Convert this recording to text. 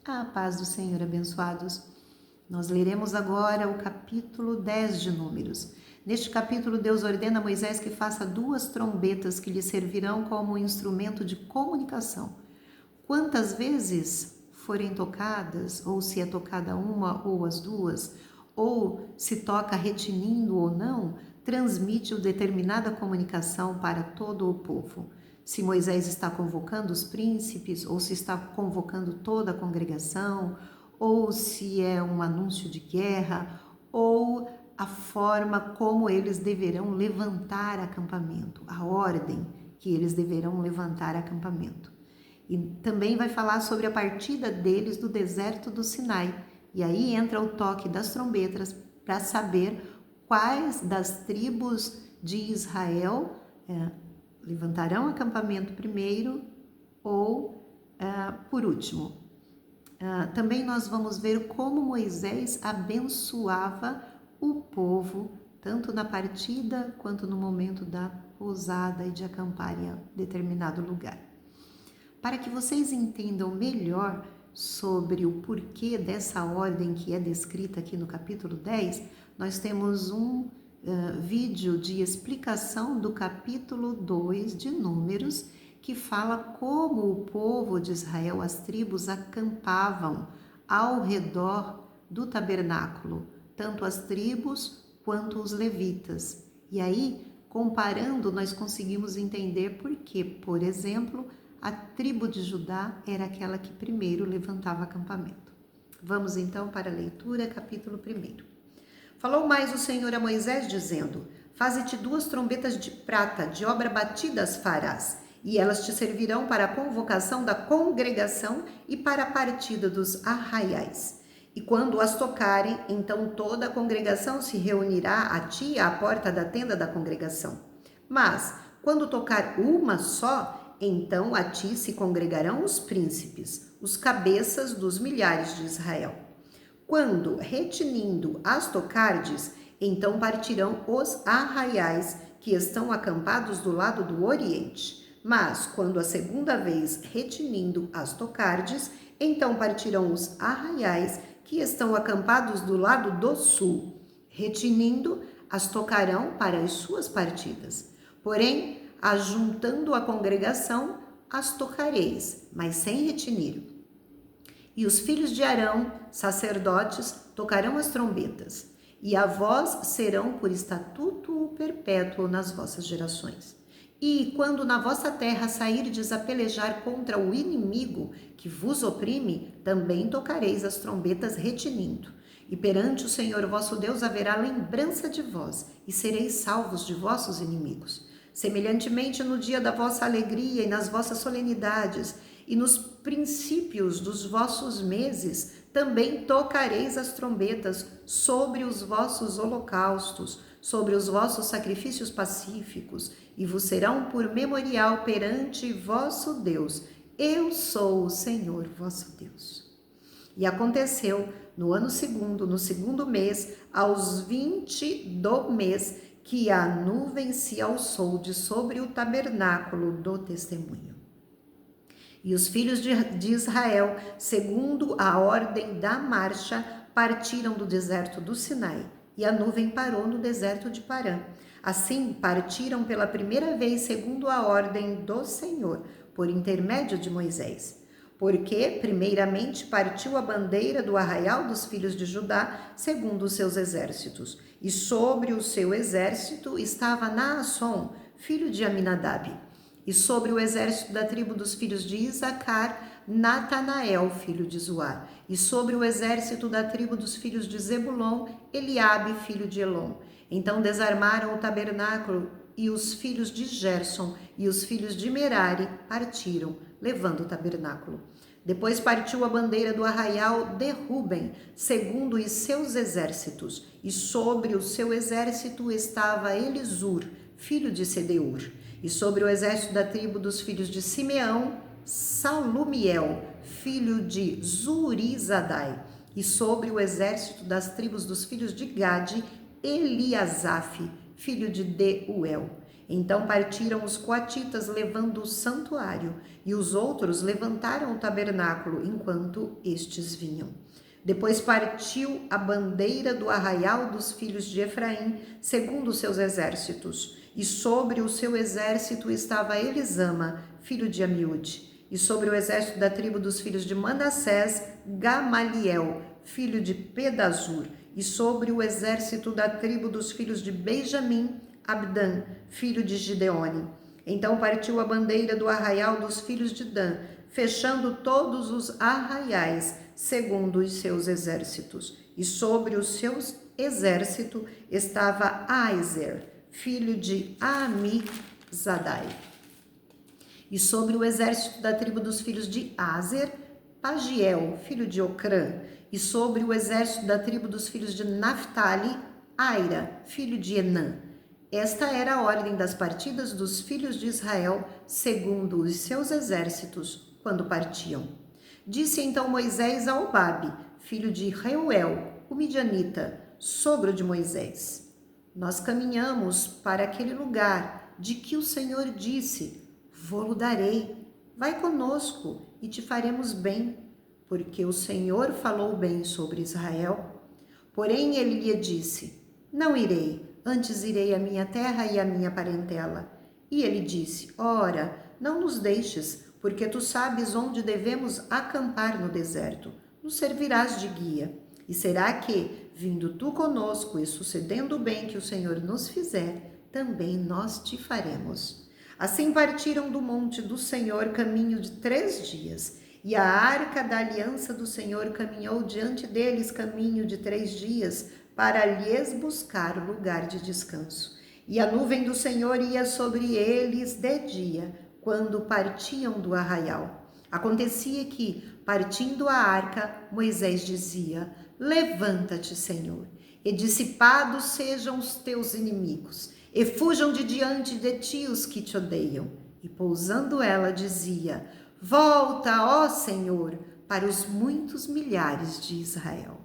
A paz do Senhor, abençoados. Nós leremos agora o capítulo 10 de Números. Neste capítulo, Deus ordena a Moisés que faça 2 trombetas que lhe servirão como instrumento de comunicação. Quantas vezes forem tocadas, ou se é tocada uma ou as duas, ou se toca retinindo ou não, transmite determinada comunicação para todo o povo. Se Moisés está convocando os príncipes, ou se está convocando toda a congregação, ou se é um anúncio de guerra, ou a forma como eles deverão levantar acampamento, a ordem que eles deverão levantar acampamento. E também vai falar sobre a partida deles do deserto do Sinai. E aí entra o toque das trombetas para saber quais das tribos de Israel levantarão acampamento primeiro ou por último. Também nós vamos ver como Moisés abençoava o povo, tanto na partida quanto no momento da pousada e de acampar em determinado lugar. Para que vocês entendam melhor sobre o porquê dessa ordem que é descrita aqui no capítulo 10, nós temos um vídeo de explicação do capítulo 2 de Números, que fala como o povo de Israel, as tribos, acampavam ao redor do tabernáculo, tanto as tribos quanto os levitas. E aí, comparando, nós conseguimos entender por que, por exemplo, a tribo de Judá era aquela que primeiro levantava acampamento. Vamos então para a leitura, capítulo 1. Falou mais o Senhor a Moisés, dizendo: Faze-te 2 trombetas de prata, de obra batida as farás, e elas te servirão para a convocação da congregação e para a partida dos arraiais. E quando as tocarem, então toda a congregação se reunirá a ti à porta da tenda da congregação. Mas, quando tocar uma só, então a ti se congregarão os príncipes, os cabeças dos milhares de Israel. Quando, retinindo, as tocardes, então partirão os arraiais que estão acampados do lado do oriente. Mas, quando a segunda vez retinindo as tocardes, então partirão os arraiais que estão acampados do lado do sul. Retinindo, as tocarão para as suas partidas. Porém, ajuntando a congregação, as tocareis, mas sem retinir. E os filhos de Arão, sacerdotes, tocarão as trombetas, e a vós serão por estatuto perpétuo nas vossas gerações. E quando na vossa terra sairdes a pelejar contra o inimigo que vos oprime, também tocareis as trombetas retinindo. E perante o Senhor vosso Deus haverá lembrança de vós, e sereis salvos de vossos inimigos. Semelhantemente, no dia da vossa alegria e nas vossas solenidades, e nos princípios dos vossos meses, também tocareis as trombetas sobre os vossos holocaustos, sobre os vossos sacrifícios pacíficos, e vos serão por memorial perante vosso Deus. Eu sou o Senhor vosso Deus. E aconteceu no ano segundo, no segundo mês, aos 20 do mês, que a nuvem se alçou de sobre o tabernáculo do testemunho. E os filhos de Israel, segundo a ordem da marcha, partiram do deserto do Sinai, e a nuvem parou no deserto de Parã. Assim, partiram pela primeira vez segundo a ordem do Senhor, por intermédio de Moisés. Porque, primeiramente, partiu a bandeira do arraial dos filhos de Judá, segundo os seus exércitos. E sobre o seu exército estava Naasson, filho de Aminadab. E sobre o exército da tribo dos filhos de Isacar, Natanael, filho de Zuar. E sobre o exército da tribo dos filhos de Zebulon, Eliabe, filho de Elon. Então desarmaram o tabernáculo, e os filhos de Gerson e os filhos de Merari partiram, levando o tabernáculo. Depois partiu a bandeira do arraial de Ruben, segundo os seus exércitos, e sobre o seu exército estava Elisur, filho de Sedeur. E sobre o exército da tribo dos filhos de Simeão, Salumiel, filho de Zurizadai. E sobre o exército das tribos dos filhos de Gade, Eliasaf, filho de Deuel. Então partiram os coatitas levando o santuário, e os outros levantaram o tabernáculo enquanto estes vinham. Depois partiu a bandeira do arraial dos filhos de Efraim, segundo seus exércitos, e sobre o seu exército estava Elisama, filho de Amiúde, e sobre o exército da tribo dos filhos de Manassés, Gamaliel, filho de Pedazur, e sobre o exército da tribo dos filhos de Benjamim, Abdã, filho de Gideone. Então partiu a bandeira do arraial dos filhos de Dan, fechando todos os arraiais, segundo os seus exércitos. E sobre os seus exércitos estava Aizer, filho de Amizadai. E sobre o exército da tribo dos filhos de Azer, Pagiel, filho de Ocrã. E sobre o exército da tribo dos filhos de Naphtali, Aira, filho de Enã. Esta era a ordem das partidas dos filhos de Israel, segundo os seus exércitos, quando partiam. Disse então Moisés a Obabe, filho de Reuel, o midianita, sogro de Moisés: Nós caminhamos para aquele lugar de que o Senhor disse: Vô-lo darei, vai conosco e te faremos bem, porque o Senhor falou bem sobre Israel. Porém ele lhe disse: Não irei, antes irei à minha terra e à minha parentela. E ele disse: Ora, não nos deixes, porque tu sabes onde devemos acampar no deserto. Nos servirás de guia. E será que, vindo tu conosco e sucedendo o bem que o Senhor nos fizer, também nós te faremos. Assim partiram do monte do Senhor caminho de 3 dias, e a arca da aliança do Senhor caminhou diante deles caminho de 3 dias, para lhes buscar lugar de descanso. E a nuvem do Senhor ia sobre eles de dia, quando partiam do arraial. Acontecia que, partindo a arca, Moisés dizia: Levanta-te, Senhor, e dissipados sejam os teus inimigos, e fujam de diante de ti os que te odeiam. E pousando ela, dizia: Volta, ó Senhor, para os muitos milhares de Israel.